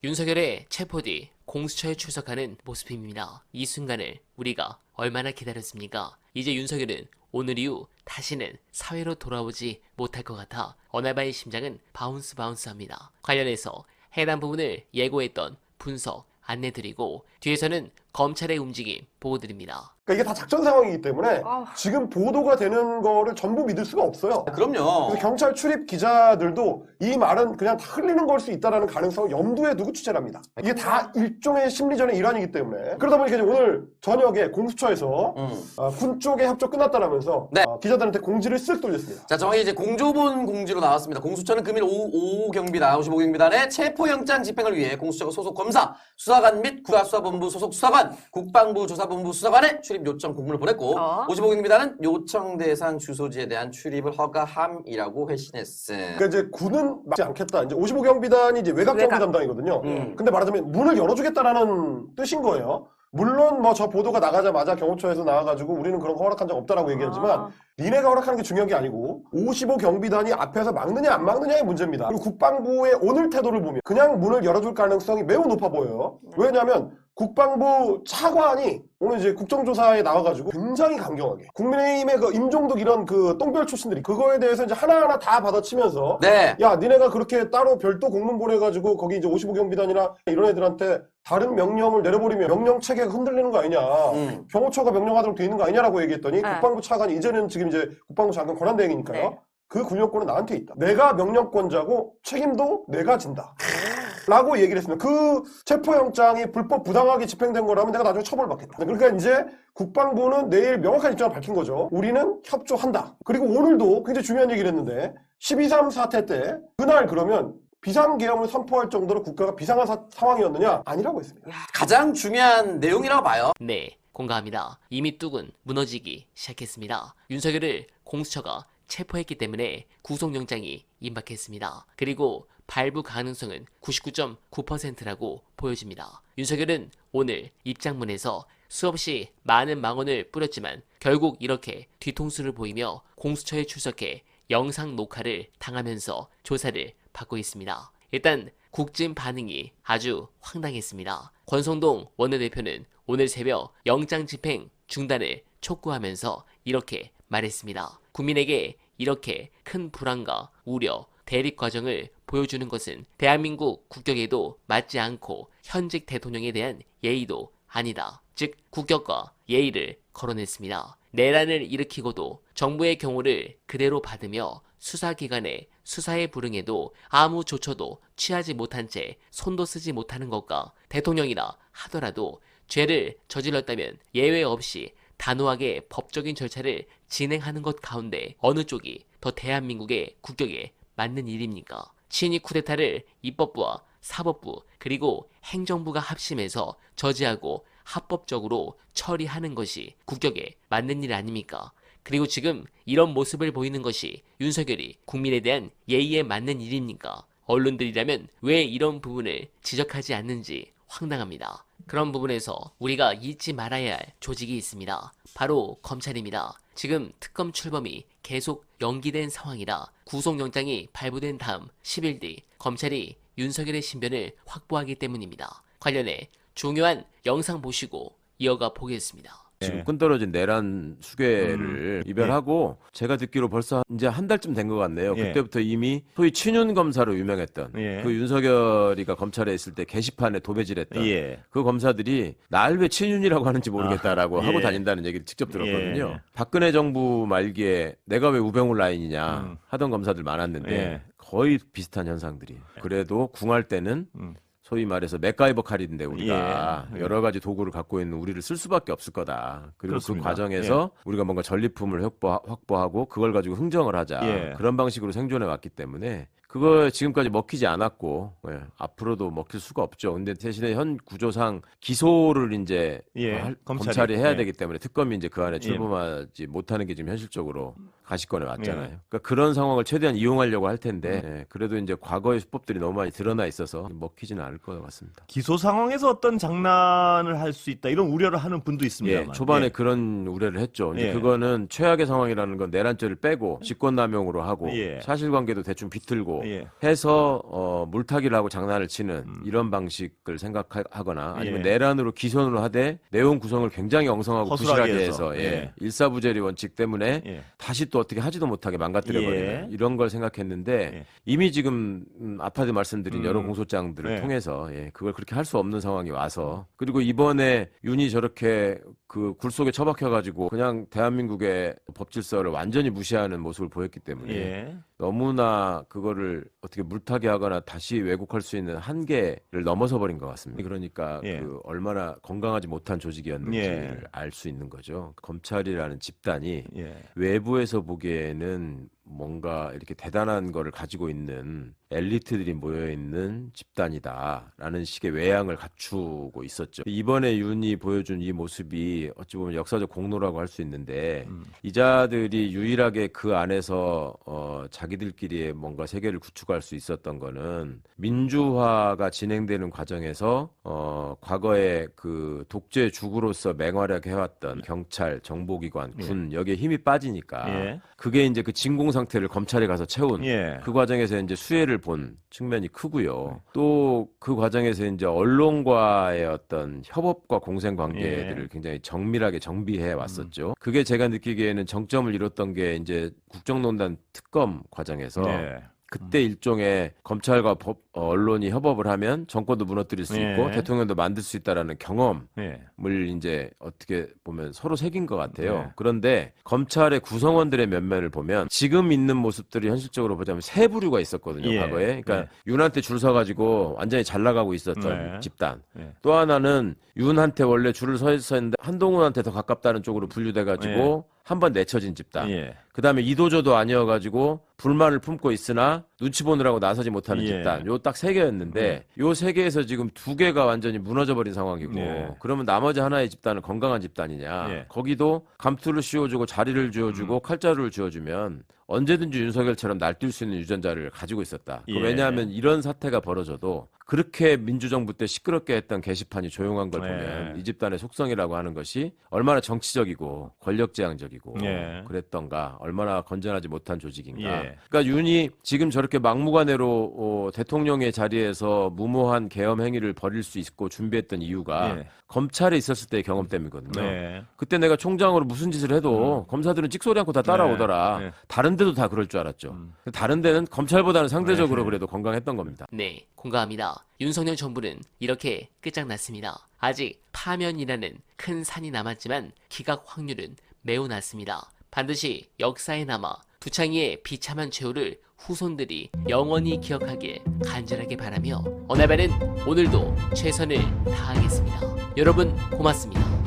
윤석열의 체포 뒤 공수처에 출석하는 모습입니다. 이 순간을 우리가 얼마나 기다렸습니까? 이제 윤석열은 오늘 이후 다시는 사회로 돌아오지 못할 것 같아 어날바의 심장은 바운스합니다. 관련해서 해당 부분을 예고했던 분석 안내드리고 뒤에서는 검찰의 움직임 보고드립니다. 그러니까 이게 다 작전 상황이기 때문에 지금 보도가 되는 거를 전부 믿을 수가 없어요. 그럼요. 그래서 경찰 출입 기자들도 이 말은 그냥 다 흘리는 걸 수 있다는 가능성을 염두에 두고 취재를 합니다. 이게 다 일종의 심리전의 일환이기 때문에 그러다 보니까 이제 오늘 저녁에 공수처에서 군 쪽의 협조 끝났다라면서 네. 기자들한테 공지를 쓱 돌렸습니다. 자, 정확히 이제 공조본 공지로 나왔습니다. 공수처는 금일 오후 5경비단, 55경비단의 체포영장 집행을 위해 공수처가 소속 검사, 수사관 및 국가수사본부 소속 수사관, 국방부 조사본부 수사관의 출입 요청 공문을 보냈고 55경비단은 요청 대상 주소지에 대한 출입을 허가함이라고 회신했음. 그러니까 이제 군은 막지 않겠다. 이제 55경비단이 이제 외곽 경비 담당이거든요. 근데 말하자면 문을 열어주겠다라는 뜻인 거예요. 물론 뭐 저 보도가 나가자마자 경호처에서 나와가지고 우리는 그런 거 허락한 적 없다라고 얘기하지만 니네가 허락하는 게 중요한 게 아니고 55경비단이 앞에서 막느냐 안 막느냐의 문제입니다. 그리고 국방부의 오늘 태도를 보면 그냥 문을 열어줄 가능성이 매우 높아 보여요. 왜냐하면 국방부 차관이 오늘 이제 국정조사에 나와가지고 굉장히 강경하게 국민의힘의 그 임종덕 이런 그 똥별 출신들이 그거에 대해서 이제 하나하나 다 받아치면서 네. 야 니네가 그렇게 따로 별도 공문 보내가지고 거기 이제 55경비단이나 이런 애들한테 다른 명령을 내려버리면 명령 체계가 흔들리는 거 아니냐. 경호처가 명령하도록 돼 있는 거 아니냐라고 얘기했더니 국방부 차관이 이제는 지금 이제 국방부 장관 권한대행이니까요. 네. 그 군용권은 나한테 있다. 내가 명령권자고 책임도 내가 진다. 라고 얘기를 했습니다. 그 체포영장이 불법 부당하게 집행된 거라면 내가 나중에 처벌받겠다. 그러니까 이제 국방부는 내일 명확한 입장을 밝힌 거죠. 우리는 협조한다. 그리고 오늘도 굉장히 중요한 얘기를 했는데 12.3 사태 때 그날 그러면 비상계엄을 선포할 정도로 국가가 비상한 상황이었느냐? 아니라고 했습니다. 가장 중요한 내용이라고 봐요. 네, 공감합니다. 이미 뚝은 무너지기 시작했습니다. 윤석열을 공수처가 체포했기 때문에 구속영장이 임박했습니다. 그리고 발부 가능성은 99.9%라고 보여집니다. 윤석열은 오늘 입장문에서 수없이 많은 망언을 뿌렸지만 결국 이렇게 뒤통수를 보이며 공수처에 출석해 영상 녹화를 당하면서 조사를 받고 있습니다. 일단 국진 반응이 아주 황당했습니다. 권성동 원내대표는 오늘 새벽 영장 집행 중단을 촉구하면서 이렇게 말했습니다. 국민에게 이렇게 큰 불안과 우려, 대립 과정을 보여주는 것은 대한민국 국격에도 맞지 않고 현직 대통령에 대한 예의도 아니다. 즉 국격과 예의를 거론했습니다. 내란을 일으키고도 정부의 경호를 그대로 받으며 수사기관의 수사에 불응해도 아무 조처도 취하지 못한 채 손도 쓰지 못하는 것과 대통령이라 하더라도 죄를 저질렀다면 예외 없이 단호하게 법적인 절차를 진행하는 것 가운데 어느 쪽이 더 대한민국의 국격에 맞는 일입니까? 친위 쿠데타를 입법부와 사법부 그리고 행정부가 합심해서 저지하고 합법적으로 처리하는 것이 국격에 맞는 일 아닙니까? 그리고 지금 이런 모습을 보이는 것이 윤석열이 국민에 대한 예의에 맞는 일입니까? 언론들이라면 왜 이런 부분을 지적하지 않는지 황당합니다. 그런 부분에서 우리가 잊지 말아야 할 조직이 있습니다. 바로 검찰입니다. 지금 특검 출범이 계속 연기된 상황이라 구속영장이 발부된 다음 10일 뒤 검찰이 윤석열의 신변을 확보하기 때문입니다. 관련해 중요한 영상 보시고 이어가 보겠습니다. 지금 끈떨어진 내란 수괴를 이별하고 제가 듣기로 벌써 이제 한 달쯤 된 것 같네요. 그때부터 이미 소위 친윤 검사로 유명했던 그 윤석열이가 검찰에 있을 때 게시판에 도배질했던 그 검사들이 날 왜 친윤이라고 하는지 모르겠다라고 하고 다닌다는 얘기를 직접 들었거든요. 박근혜 정부 말기에 내가 왜 우병우 라인이냐 하던 검사들 많았는데 거의 비슷한 현상들이. 그래도 궁할 때는 소위 말해서 맥가이버 칼인데 우리가 여러 가지 도구를 갖고 있는 우리를 쓸 수밖에 없을 거다. 그리고 그렇습니다. 그 과정에서 우리가 뭔가 전리품을 확보하고 그걸 가지고 흥정을 하자. 그런 방식으로 생존해 왔기 때문에 그거 지금까지 먹히지 않았고 앞으로도 먹힐 수가 없죠. 근데 대신에 현 구조상 기소를 이제 검찰이 해야 되기 때문에 특검이 이제 그 안에 출범하지 못하는 게 지금 현실적으로 가시권에 왔잖아요. 그러니까 그런 상황을 최대한 이용하려고 할 텐데 그래도 이제 과거의 수법들이 너무 많이 드러나 있어서 먹히지는 않을 것 같습니다. 기소 상황에서 어떤 장난을 할 수 있다 이런 우려를 하는 분도 있습니다. 초반에 그런 우려를 했죠. 근데 그거는 최악의 상황이라는 건 내란죄를 빼고 직권남용으로 하고 사실관계도 대충 비틀고 식으로 예. 해서 물타기를 하고 장난을 치는 이런 방식을 생각하거나 아니면 예. 내란으로 기소를 하되 내용 구성을 굉장히 엉성하고 허술하게 부실하게 해서. 해서 예. 일사부재리 원칙 때문에 예. 다시 또 어떻게 하지도 못하게 망가뜨려버리는 예. 이런 걸 생각했는데 예. 이미 지금 아파트 말씀드린 여러 공소장들을 예. 통해서 그걸 그렇게 할 수 없는 상황이 와서 그리고 이번에 윤이 저렇게 그 굴 속에 처박혀가지고 그냥 대한민국의 법 질서를 완전히 무시하는 모습을 보였기 때문에 예. 너무나 그거를 어떻게 물타기 하거나 다시 왜곡할 수 있는 한계를 넘어서 버린 것 같습니다. 그러니까 예. 그 얼마나 건강하지 못한 조직이었는지를 예. 알 수 있는 거죠. 검찰이라는 집단이 예. 외부에서 보기에는 뭔가 이렇게 대단한 거를 가지고 있는 엘리트들이 모여있는 집단이다라는 식의 외양을 갖추고 있었죠. 이번에 윤이 보여준 이 모습이 어찌 보면 역사적 공로라고 할 수 있는데 이 자들이 유일하게 그 안에서 자기들끼리의 뭔가 세계를 구축할 수 있었던 거는 민주화가 진행되는 과정에서 과거에 그 독재 주구로서 맹활약해 해왔던 경찰, 정보기관, 군 여기에 힘이 빠지니까 예. 그게 이제 그 진공 상태를 검찰에 가서 채운 예. 그 과정에서 이제 수혜를 본 측면이 크고요. 또 그 과정에서 이제 언론과의 어떤 협업과 공생 관계들을 굉장히 정밀하게 정비해 왔었죠. 그게 제가 느끼기에는 정점을 이뤘던 게 이제 국정농단 특검 과정에서 예. 그때 일종의 검찰과 언론이 협업을 하면 정권도 무너뜨릴 수 예. 있고 대통령도 만들 수 있다라는 경험을 예. 이제 어떻게 보면 서로 새긴 것 같아요. 네. 그런데 검찰의 구성원들의 면면을 보면 지금 있는 모습들이 현실적으로 보자면 세 부류가 있었거든요. 예. 과거에. 그러니까 예. 윤한테 줄 서가지고 완전히 잘 나가고 있었던 네. 집단. 예. 또 하나는 윤한테 원래 줄을 서 있었는데 한동훈한테 더 가깝다는 쪽으로 분류돼가지고 한 번 내쳐진 집단. 예. 그다음에 이도저도 아니어가지고 불만을 품고 있으나 눈치 보느라고 나서지 못하는 예. 집단. 요 딱 세 개였는데 요 세 개에서 지금 두 개가 완전히 무너져 버린 상황이고 예. 그러면 나머지 하나의 집단은 건강한 집단이냐. 예. 거기도 감투를 씌워주고 자리를 쥐어주고 칼자루를 쥐어주면 언제든지 윤석열처럼 날뛸 수 있는 유전자를 가지고 있었다. 예. 왜냐하면 이런 사태가 벌어져도 그렇게 민주정부 때 시끄럽게 했던 게시판이 조용한 걸 보면 예. 이 집단의 속성이라고 하는 것이 얼마나 정치적이고 권력지향적이고 예. 그랬던가 얼마나 건전하지 못한 조직인가. 예. 그러니까 윤이 지금 저렇게 막무가내로 대통령의 자리에서 무모한 계엄 행위를 벌일 수 있고 준비했던 이유가 예. 검찰에 있었을 때의 경험 때문이거든요. 네. 그때 내가 총장으로 무슨 짓을 해도 검사들은 찍소리 않고 다 따라오더라. 네. 다른 데도 다 그럴 줄 알았죠. 다른 데는 검찰보다는 상대적으로 네. 그래도 건강했던 겁니다. 네, 공감합니다. 윤석열 정부는 이렇게 끝장났습니다. 아직 파면이라는 큰 산이 남았지만 기각 확률은 매우 낮습니다. 반드시 역사에 남아 두창이의 비참한 최후를 후손들이 영원히 기억하길 간절하게 바라며 어나벨은 오늘도 최선을 다하겠습니다. 여러분 고맙습니다.